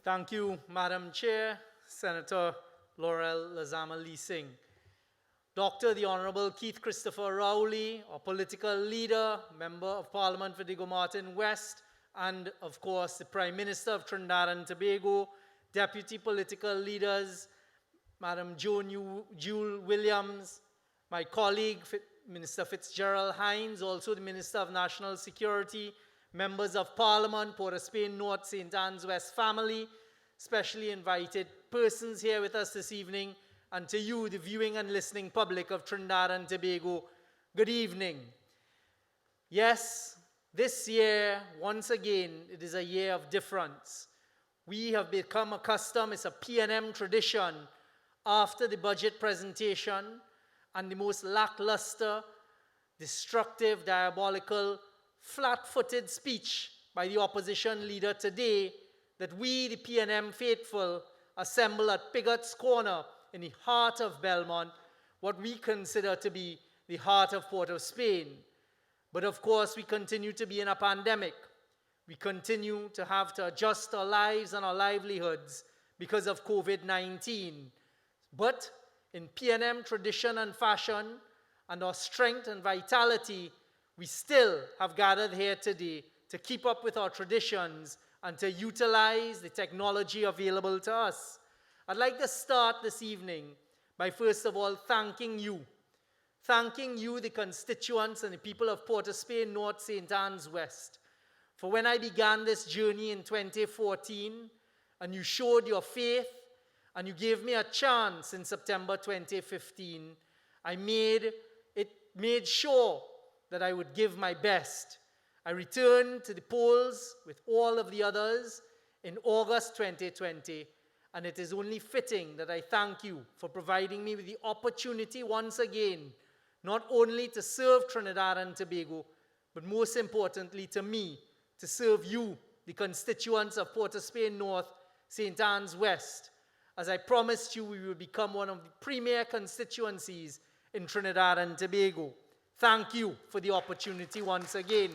Thank you, Madam Chair, Senator Laurel Lazama-Leasing. Dr. the Honorable Keith Christopher Rowley, our political leader, Member of Parliament for Diego Martin West, and of course the Prime Minister of Trinidad and Tobago, Deputy Political Leaders, Madam Jewel Williams, my colleague, Minister Fitzgerald Hines, also the Minister of National Security, members of Parliament, Port of Spain North, St. Anne's West family, specially invited persons here with us this evening, and to you, the viewing and listening public of Trinidad and Tobago, good evening. Yes, this year, once again, it is a year of difference. We have become accustomed, it's a PNM tradition, after the budget presentation and the most lackluster, destructive, diabolical, flat-footed speech by the opposition leader today, that we, the PNM faithful, assemble at Pigot's Corner in the heart of Belmont, what we consider to be the heart of Port of Spain. But of course, we continue to be in a pandemic. We continue to have to adjust our lives and our livelihoods because of COVID-19. But in PNM tradition and fashion, and our strength and vitality, we still have gathered here today to keep up with our traditions and to utilize the technology available to us. I'd like to start this evening by first of all thanking you, the constituents and the people of Port of Spain North, St. Anne's West. For when I began this journey in 2014, and you showed your faith, and you gave me a chance in September 2015, I made sure that I would give my best. I returned to the polls with all of the others in August 2020, and it is only fitting that I thank you for providing me with the opportunity once again, not only to serve Trinidad and Tobago, but most importantly to me, to serve you, the constituents of Port of Spain North, St. Anne's West. As I promised you, we will become one of the premier constituencies in Trinidad and Tobago. Thank you for the opportunity once again.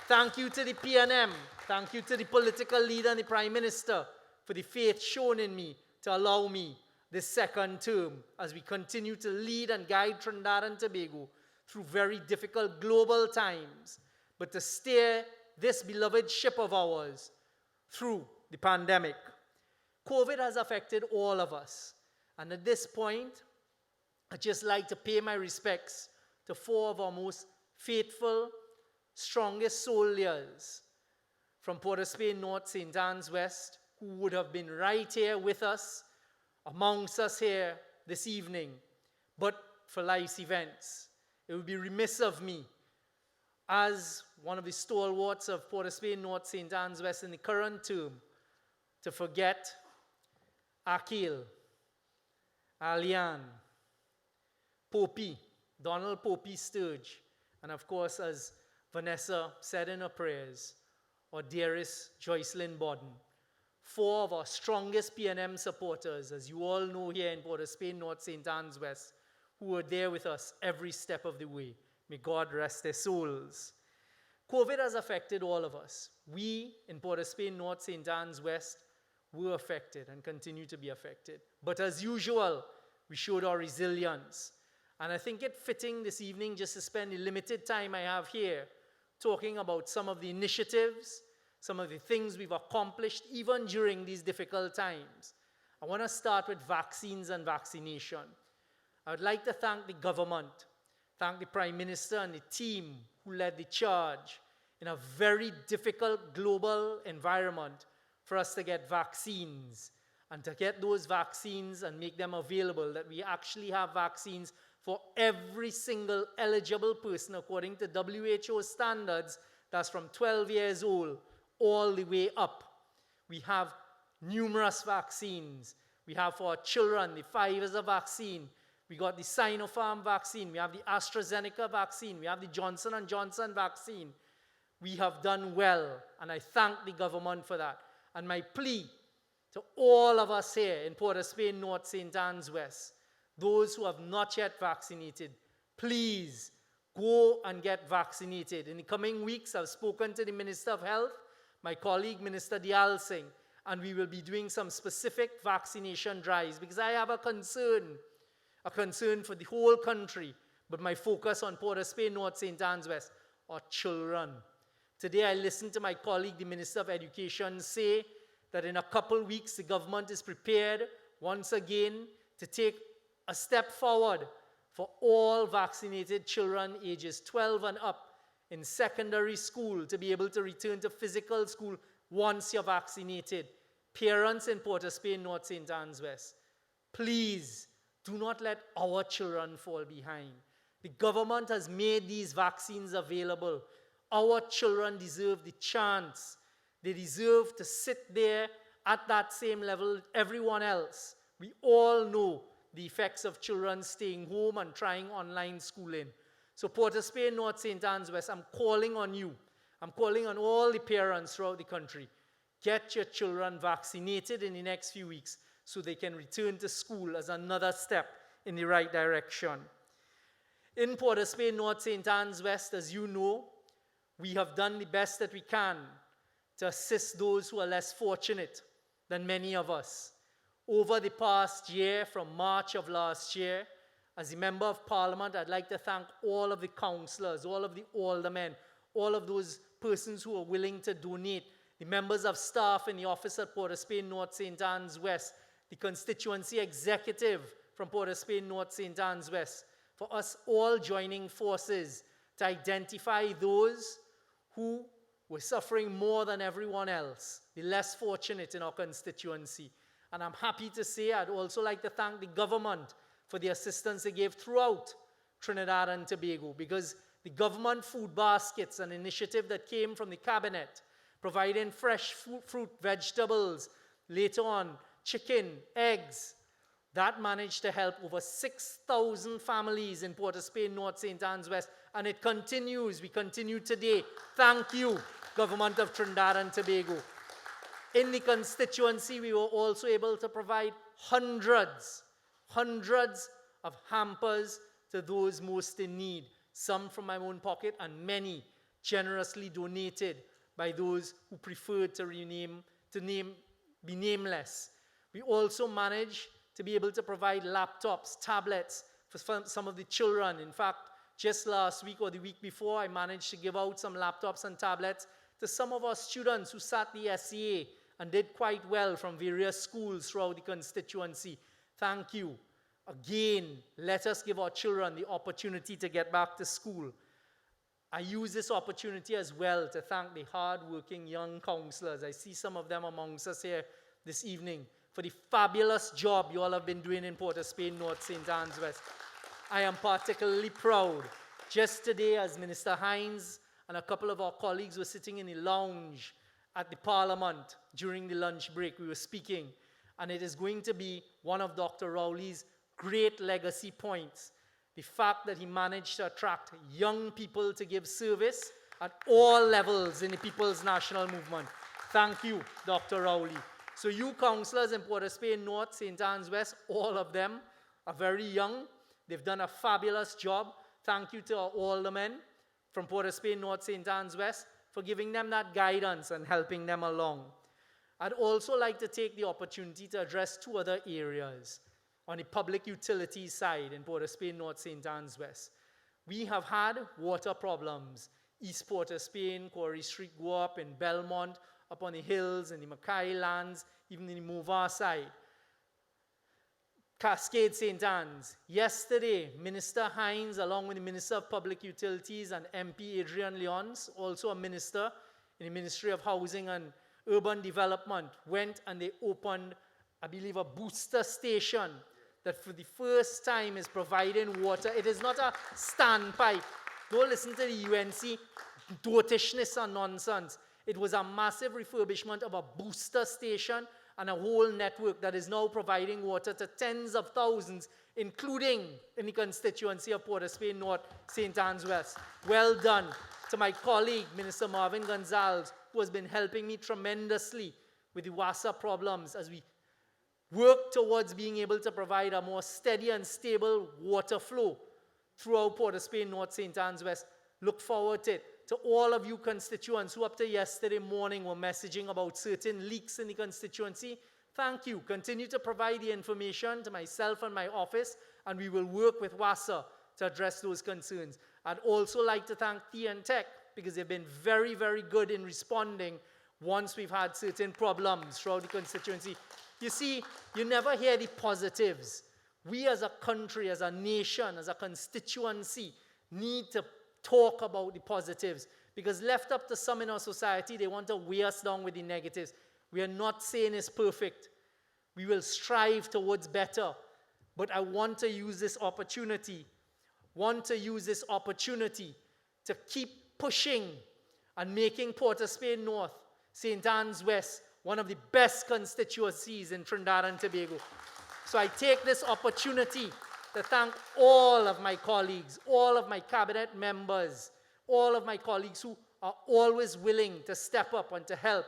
Thank you to the PNM. Thank you to the political leader and the Prime Minister for the faith shown in me to allow me this second term as we continue to lead and guide Trinidad and Tobago through very difficult global times, but to steer this beloved ship of ours through the pandemic. COVID has affected all of us. And at this point, I'd just like to pay my respects to four of our most faithful, strongest soldiers from Port of Spain North, St. Anne's West, who would have been right here with us, amongst us here this evening, but for life's events. It would be remiss of me, as one of the stalwarts of Port of Spain North, St. Anne's West in the current term, to forget Akil, Alian, Popey, Donald Popey Sturge, and of course, as Vanessa said in her prayers, our dearest Joycelyn Bodden. Four of our strongest PNM supporters, as you all know here in Port of Spain North, St. Anne's West, who were there with us every step of the way. May God rest their souls. COVID has affected all of us. We in Port of Spain North, St. Anne's West, were affected and continue to be affected. But as usual, we showed our resilience. And I think it fitting this evening just to spend the limited time I have here talking about some of the initiatives, some of the things we've accomplished even during these difficult times. I want to start with vaccines and vaccination. I would like to thank the government, thank the Prime Minister and the team who led the charge in a very difficult global environment for us to get vaccines and to get those vaccines and make them available, that we actually have vaccines for every single eligible person according to WHO standards. That's from 12 years old all the way up. We have numerous vaccines. We have for our children the Pfizer vaccine. We got the Sinopharm vaccine. We have the AstraZeneca vaccine. We have the Johnson & Johnson vaccine. We have done well, and I thank the government for that. And my plea to all of us here in Port of Spain North, St. Anne's West, those who have not yet vaccinated, please go and get vaccinated. In the coming weeks, I've spoken to the Minister of Health, my colleague, Minister Dial Singh, and we will be doing some specific vaccination drives because I have a concern for the whole country, but my focus on Port of Spain, North St. Anne's West, are children. Today I listened to my colleague, the Minister of Education, say that in a couple weeks the government is prepared once again to take a step forward for all vaccinated children ages 12 and up in secondary school to be able to return to physical school once you're vaccinated. Parents in Port of Spain, North St. Anne's West, please do not let our children fall behind. The government has made these vaccines available. Our children deserve the chance. They deserve to sit there at that same level everyone else. We all know the effects of children staying home and trying online schooling. So Port of Spain, North St. Anne's West, I'm calling on you. I'm calling on all the parents throughout the country. Get your children vaccinated in the next few weeks so they can return to school as another step in the right direction. In Port of Spain, North St. Anne's West, as you know, we have done the best that we can to assist those who are less fortunate than many of us. Over the past year, from March of last year, as a member of Parliament, I'd like to thank all of the councillors, all of the aldermen, all of those persons who are willing to donate, the members of staff in the office at Port of Spain, North St. Anne's West, the constituency executive from Port of Spain, North St. Anne's West, for us all joining forces to identify those who were suffering more than everyone else, the less fortunate in our constituency. And I'm happy to say I'd also like to thank the government for the assistance they gave throughout Trinidad and Tobago, because the government food baskets, an initiative that came from the cabinet, providing fresh fruit, vegetables, later on chicken, eggs, that managed to help over 6,000 families in Port of Spain, North St. Anne's West, and it continues. We continue today. Thank you, Government of Trinidad and Tobago. In the constituency, we were also able to provide hundreds of hampers to those most in need, some from my own pocket and many generously donated by those who preferred to be nameless. We also managed to be able to provide laptops, tablets for some of the children. In fact, just last week or the week before, I managed to give out some laptops and tablets to some of our students who sat the SEA and did quite well from various schools throughout the constituency. Thank you. Again, let us give our children the opportunity to get back to school. I use this opportunity as well to thank the hard-working young councillors. I see some of them amongst us here this evening for the fabulous job you all have been doing in Port of Spain, North St. Anne's West. I am particularly proud. Just today, as Minister Hines and a couple of our colleagues were sitting in the lounge at the Parliament during the lunch break, we were speaking, and it is going to be one of Dr. Rowley's great legacy points, the fact that he managed to attract young people to give service at all levels in the People's National Movement. Thank you, Dr. Rowley. So you councillors in Port of Spain, North, St. Anne's West, all of them are very young. They've done a fabulous job. Thank you to our aldermen from Port of Spain, North, St. Anne's West for giving them that guidance and helping them along. I'd also like to take the opportunity to address two other areas. On the public utilities side in Port of Spain, North St. Anne's West, we have had water problems. East Port of Spain, Quarry Street go up, in Belmont, up on the hills, in the Mackay lands, even in the Movar side. Cascade St. Anne's. Yesterday, Minister Hines, along with the Minister of Public Utilities and MP Adrian Leons, also a minister in the Ministry of Housing and Urban Development, went and they opened, I believe, a booster station that for the first time is providing water. It is not a standpipe. Don't listen to the UNC dotishness and nonsense. It was a massive refurbishment of a booster station and a whole network that is now providing water to tens of thousands, including in the constituency of Port of Spain North, St. Anne's West. Well done to my colleague, Minister Marvin Gonzalez, who has been helping me tremendously with the WASA problems as we work towards being able to provide a more steady and stable water flow throughout Port of Spain North, St. Anne's West. Look forward to it. to all of you constituents who up to yesterday morning were messaging about certain leaks in the constituency. Thank you. Continue to provide the information to myself and my office, and we will work with WASA to address those concerns. I'd also like to thank Tech because they've been very, very good in responding once we've had certain problems throughout the constituency. You see, you never hear the positives. We as a country, as a nation, as a constituency, need to talk about the positives, because left up to some in our society, they want to weigh us down with the negatives. We are not saying it's perfect. We will strive towards better. But I want to use this opportunity to keep pushing and making Port of Spain North, St. Anne's West, one of the best constituencies in Trinidad and Tobago. So I take this opportunity to thank all of my colleagues, all of my cabinet members, all of my colleagues who are always willing to step up and to help.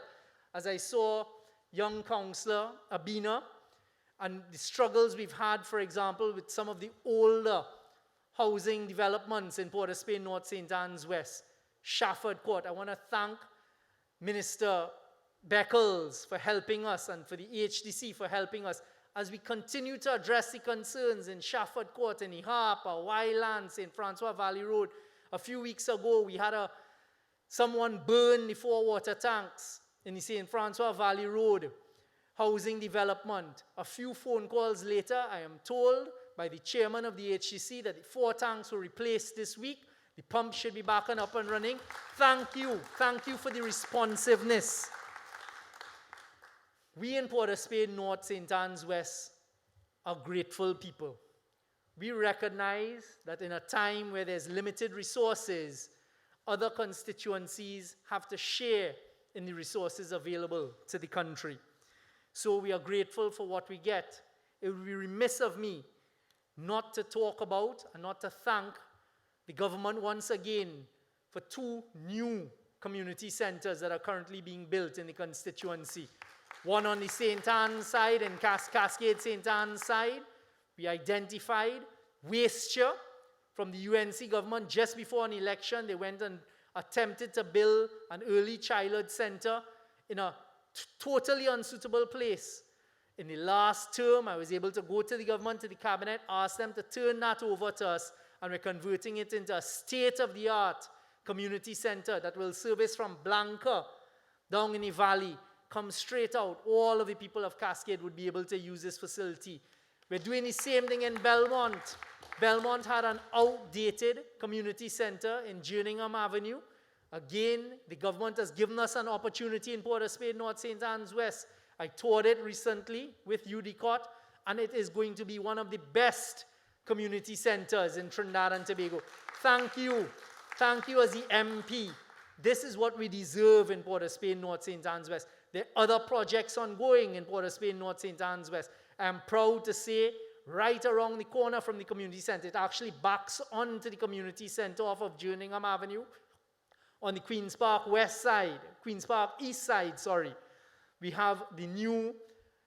As I saw young councillor Abina and the struggles we've had, for example, with some of the older housing developments in Port of Spain North, St. Anne's West, Shafford Court. I want to thank Minister Beckles for helping us and for the HDC for helping us as we continue to address the concerns in Shafford Court, in Ihapa, Wyland, St. Francois Valley Road. A few weeks ago, we had someone burn the 4 water tanks in the St. Francois Valley Road housing development. A few phone calls later, I am told by the chairman of the HDC that the 4 tanks were replaced this week. The pump should be back and up and running. Thank you. Thank you for the responsiveness. We in Port of Spain North, St. Anne's West are grateful people. We recognize that in a time where there's limited resources, other constituencies have to share in the resources available to the country. So we are grateful for what we get. It would be remiss of me not to talk about and not to thank the government once again for 2 new community centers that are currently being built in the constituency. One on the St. Anne's side and Cascade St. Anne's side. We identified wasteture from the UNC government just before an election. They went and attempted to build an early childhood center in a totally unsuitable place. In the last term, I was able to go to the government, to the cabinet, ask them to turn that over to us, and we're converting it into a state-of-the-art community center that will service from Blanca down in the valley, come straight out. All of the people of Cascade would be able to use this facility. We're doing the same thing in Belmont. Belmont had an outdated community center in Jerningham Avenue. Again, the government has given us an opportunity in Port of Spain North, St. Anne's West. I toured it recently with UDCOT, and it is going to be one of the best community centers in Trinidad and Tobago. Thank you. Thank you as the MP. This is what we deserve in Port of Spain North, St. Anne's West. There are other projects ongoing in Port of Spain North, St. Anne's West. I'm proud to say right around the corner from the community center, it actually backs onto the community center off of Jerningham Avenue on the Queen's Park West side, Queen's Park East side, sorry. We have the new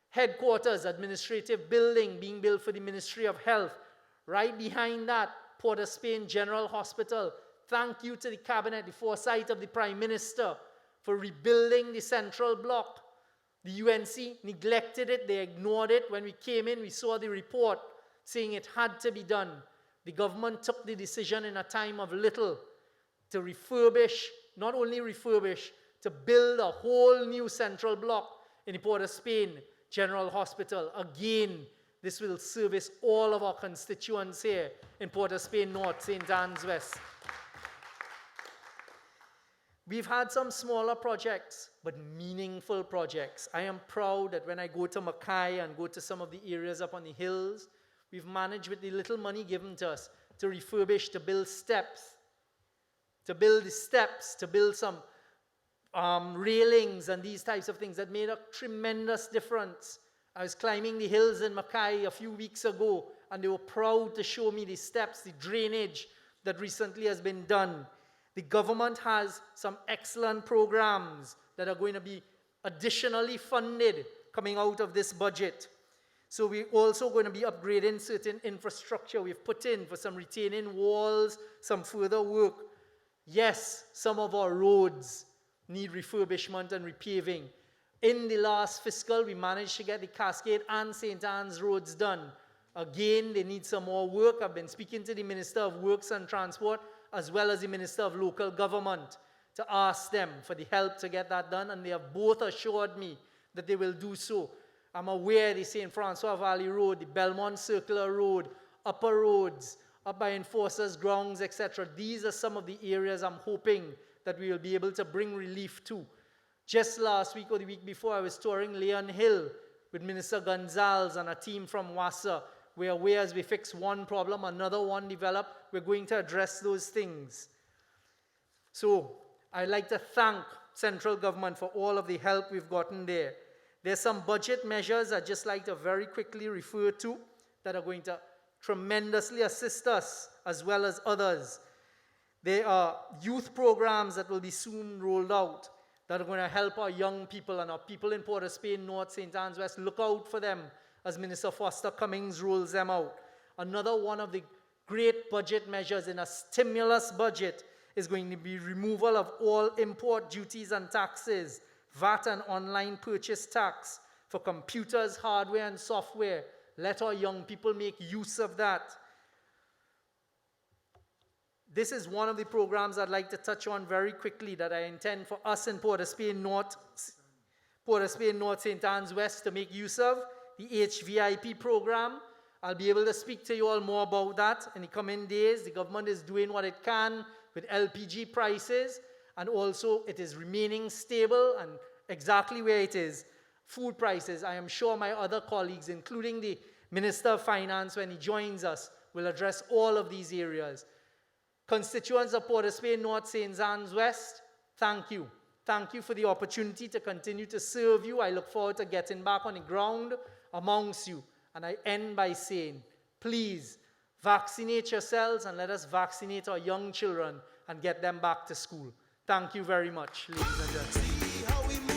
headquarters administrative building being built for the Ministry of Health. Right behind that, Port of Spain General Hospital. Thank you to the cabinet, the foresight of the Prime Minister for rebuilding the central block. The UNC neglected it, they ignored it. When we came in, we saw the report saying it had to be done. The government took the decision in a time of little to refurbish, not only refurbish, to build a whole new central block in the Port of Spain General Hospital. Again, this will service all of our constituents here in Port of Spain North, St. Anne's West. We've had some smaller projects, but meaningful projects. I am proud that when I go to Mackay and go to some of the areas up on the hills, we've managed with the little money given to us to refurbish, to build steps, to build some railings and these types of things that made a tremendous difference. I was climbing the hills in Mackay a few weeks ago, and they were proud to show me the steps, the drainage that recently has been done. The government has some excellent programs that are going to be additionally funded coming out of this budget. So we're also going to be upgrading certain infrastructure we've put in for some retaining walls, some further work. Yes, some of our roads need refurbishment and repaving. In the last fiscal, we managed to get the Cascade and St. Anne's roads done. Again, they need some more work. I've been speaking to the Minister of Works and Transport as well as the Minister of Local Government to ask them for the help to get that done, and they have both assured me that they will do so. I'm aware the St. Francois Valley Road, the Belmont Circular Road, upper roads, up by Enforcers Grounds, etc. These are some of the areas I'm hoping that we will be able to bring relief to. Just last week or the week before, I was touring Leon Hill with Minister Gonzalez and a team from WASA, where as we fix one problem, another one develop. We're going to address those things. So I'd like to thank central government for all of the help we've gotten there. There's some budget measures I'd just like to very quickly refer to that are going to tremendously assist us as well as others. There are youth programs that will be soon rolled out that are going to help our young people and our people in Port of Spain, North, St. Anne's West. Look out for them as Minister Foster Cummings rolls them out. Another one of the great budget measures in a stimulus budget is going to be removal of all import duties and taxes, VAT and online purchase tax for computers, hardware, and software. Let our young people make use of that. This is one of the programs I'd like to touch on very quickly that I intend for us in Port of Spain North, St. Anne's West to make use of, the HVIP program. I'll be able to speak to you all more about that in the coming days. The government is doing what it can with LPG prices, and also it is remaining stable and exactly where it is. Food prices, I am sure my other colleagues, including the Minister of Finance when he joins us, will address all of these areas. Constituents of Port of Spain North, St. Anne's West, thank you. Thank you for the opportunity to continue to serve you. I look forward to getting back on the ground amongst you. And I end by saying, please, vaccinate yourselves and let us vaccinate our young children and get them back to school. Thank you very much, ladies and gentlemen.